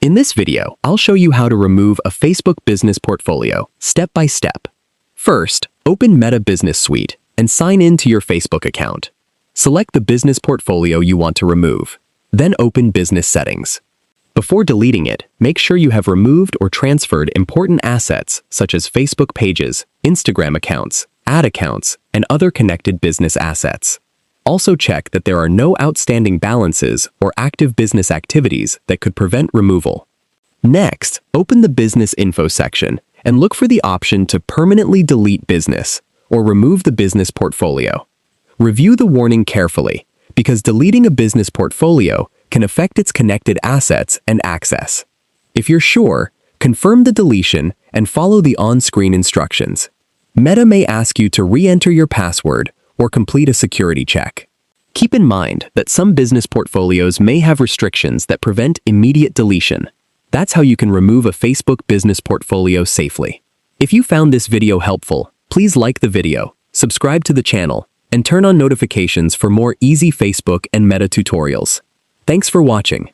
In this video, I'll show you how to remove a Facebook business portfolio, step by step. First, open Meta Business Suite and sign in to your Facebook account. Select the business portfolio you want to remove. Then open Business Settings. Before deleting it, make sure you have removed or transferred important assets such as Facebook pages, Instagram accounts, ad accounts, and other connected business assets. Also check that there are no outstanding balances or active business activities that could prevent removal. Next, open the Business Info section and look for the option to permanently delete business or remove the business portfolio. Review the warning carefully, because deleting a business portfolio can affect its connected assets and access. If you're sure, confirm the deletion and follow the on-screen instructions. Meta may ask you to re-enter your password or complete a security check. Keep in mind that some business portfolios may have restrictions that prevent immediate deletion. That's how you can remove a Facebook business portfolio safely. If you found this video helpful, please like the video, subscribe to the channel, and turn on notifications for more easy Facebook and Meta tutorials. Thanks for watching.